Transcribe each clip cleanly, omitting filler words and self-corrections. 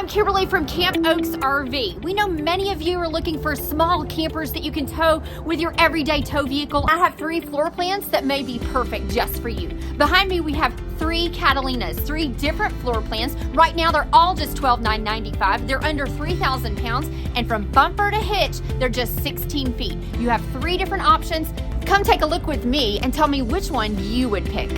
I'm Kimberly from Camp Oaks RV. We know many of you are looking for small campers that you can tow with your everyday tow vehicle. I have 3 floor plans that may be perfect just for you. Behind me, we have 3 Catalinas, 3 different floor plans. Right now, they're all just $12,995. They're under 3,000 pounds, and from bumper to hitch, they're just 16 feet. You have 3 different options. Come take a look with me and tell me which one you would pick.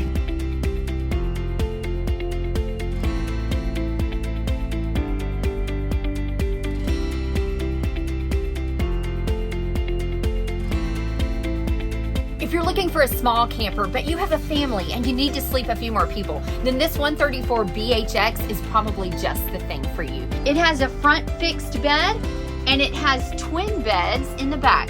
If you're looking for a small camper, but you have a family and you need to sleep a few more people, then this 134 BHX is probably just the thing for you. It has a front fixed bed and it has twin beds in the back.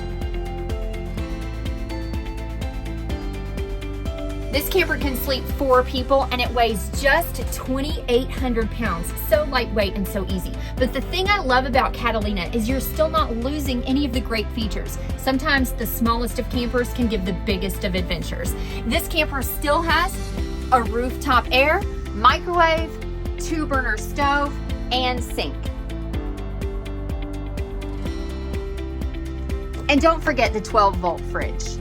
This camper can sleep 4 people and it weighs just 2,800 pounds. So lightweight and so easy. But the thing I love about Catalina is you're still not losing any of the great features. Sometimes the smallest of campers can give the biggest of adventures. This camper still has a rooftop air, microwave, 2-burner stove, and sink. And don't forget the 12-volt fridge.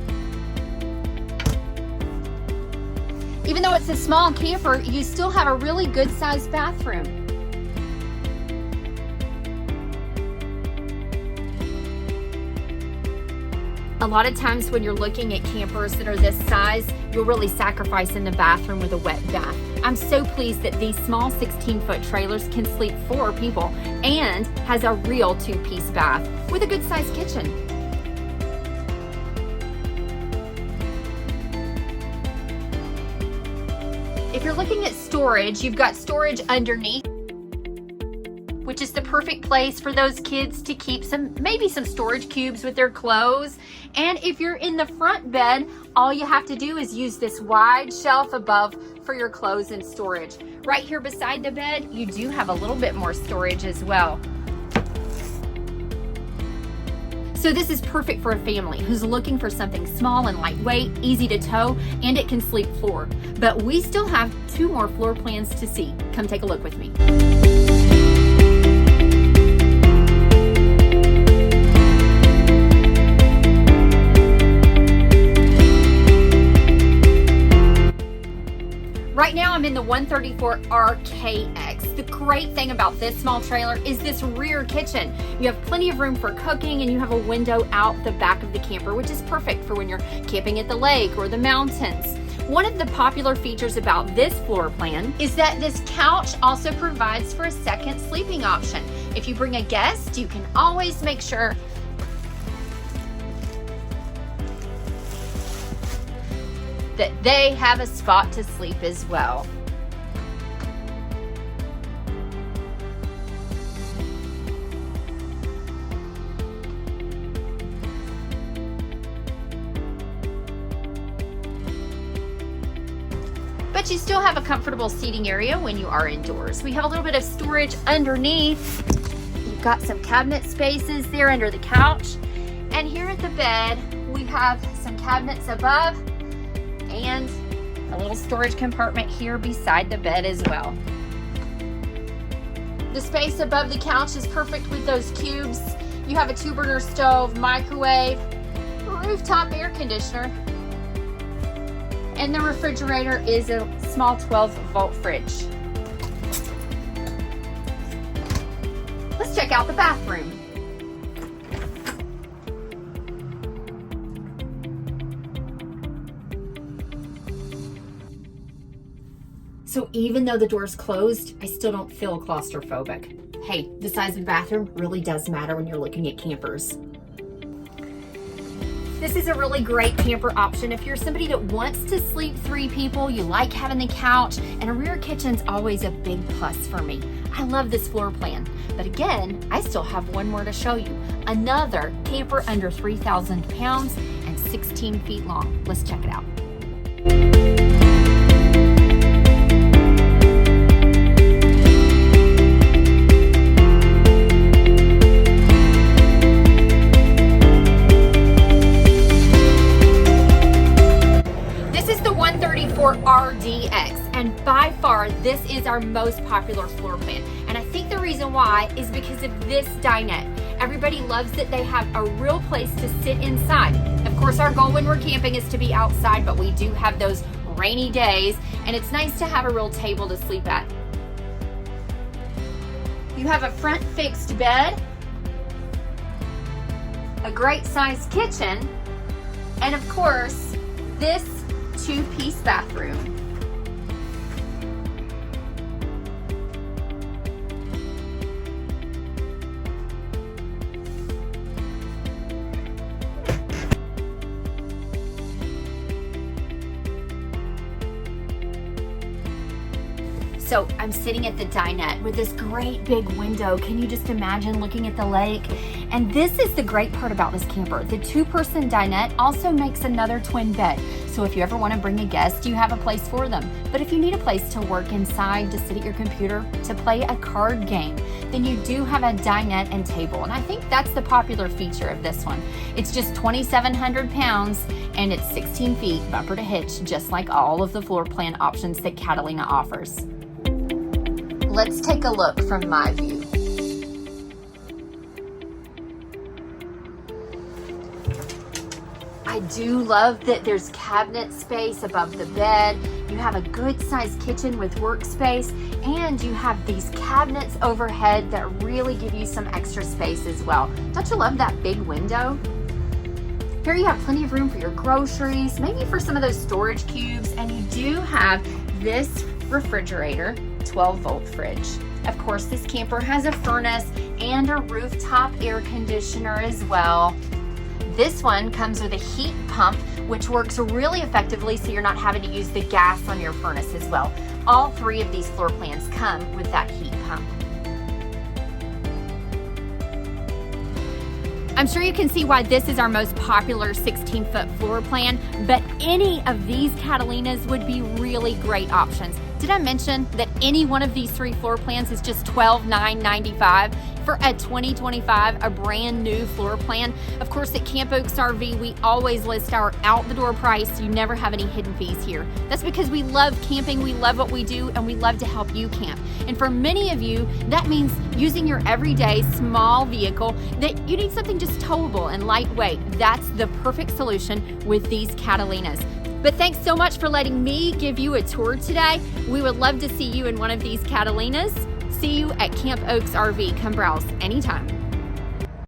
Even though it's a small camper, you still have a really good sized bathroom. A lot of times when you're looking at campers that are this size, you'll really sacrifice in the bathroom with a wet bath. I'm so pleased that these small 16-foot trailers can sleep 4 people and has a real 2-piece bath with a good sized kitchen. If you're looking at storage, you've got storage underneath, which is the perfect place for those kids to keep maybe some storage cubes with their clothes. And if you're in the front bed, all you have to do is use this wide shelf above for your clothes and storage. Right here beside the bed, you do have a little bit more storage as well. So this is perfect for a family who's looking for something small and lightweight, easy to tow, and it can sleep 4. But we still have 2 more floor plans to see. Come take a look with me. Right now I'm in the 134 RKX. The great thing about this small trailer is this rear kitchen. You have plenty of room for cooking and you have a window out the back of the camper, which is perfect for when you're camping at the lake or the mountains. One of the popular features about this floor plan is that this couch also provides for a second sleeping option. If you bring a guest, you can always make sure that they have a spot to sleep as well. But you still have a comfortable seating area when you are indoors. We have a little bit of storage underneath. You've got some cabinet spaces there under the couch. And here at the bed, we have some cabinets above and a little storage compartment here beside the bed as well. The space above the couch is perfect with those cubes. You have a 2-burner stove, microwave, rooftop air conditioner, and the refrigerator is a small 12-volt fridge. Let's check out the bathroom. So even though the door's closed, I still don't feel claustrophobic. Hey, the size of the bathroom really does matter when you're looking at campers. This is a really great camper option if you're somebody that wants to sleep 3 people, you like having the couch, and a rear kitchen's always a big plus for me. I love this floor plan. But again, I still have one more to show you. Another camper under 3,000 pounds and 16 feet long. Let's check it out. RDX, and by far this is our most popular floor plan. And I think the reason reason why is because of this dinette. Everybody loves that they have a real place to sit inside. Of course, our goal when we're camping is to be outside, but we do have those rainy days, and it's nice to have a real table to sleep at. You have a front fixed bed, a great sized kitchen, and of course, this 2-piece bathroom. So I'm sitting at the dinette with this great big window. Can you just imagine looking at the lake? And this is the great part about this camper. The 2-person dinette also makes another twin bed. So if you ever want to bring a guest, you have a place for them. But if you need a place to work inside, to sit at your computer, to play a card game, then you do have a dinette and table. And I think that's the popular feature of this one. It's just 2,700 pounds and it's 16 feet bumper to hitch, just like all of the floor plan options that Catalina offers. Let's take a look from my view. I do love that there's cabinet space above the bed. You have a good sized kitchen with workspace, and you have these cabinets overhead that really give you some extra space as well. Don't you love that big window? Here you have plenty of room for your groceries, maybe for some of those storage cubes, and you do have this refrigerator, 12-volt fridge. Of course, this camper has a furnace and a rooftop air conditioner as well. This one comes with a heat pump, which works really effectively so you're not having to use the gas on your furnace as well. All 3 of these floor plans come with that heat pump. I'm sure you can see why this is our most popular 16-foot floor plan, but any of these Catalinas would be really great options. Did I mention that any one of these 3 floor plans is just $12,995 for a 2025, a brand new floor plan? Of course, at Camp Oaks RV, we always list our out-the-door price. You never have any hidden fees here. That's because we love camping, we love what we do, and we love to help you camp. And for many of you, that means using your everyday small vehicle that you need something just towable and lightweight. That's the perfect solution with these Catalinas. But thanks so much for letting me give you a tour today. We would love to see you in one of these Catalinas. See you at Camp Oaks RV. Come browse anytime.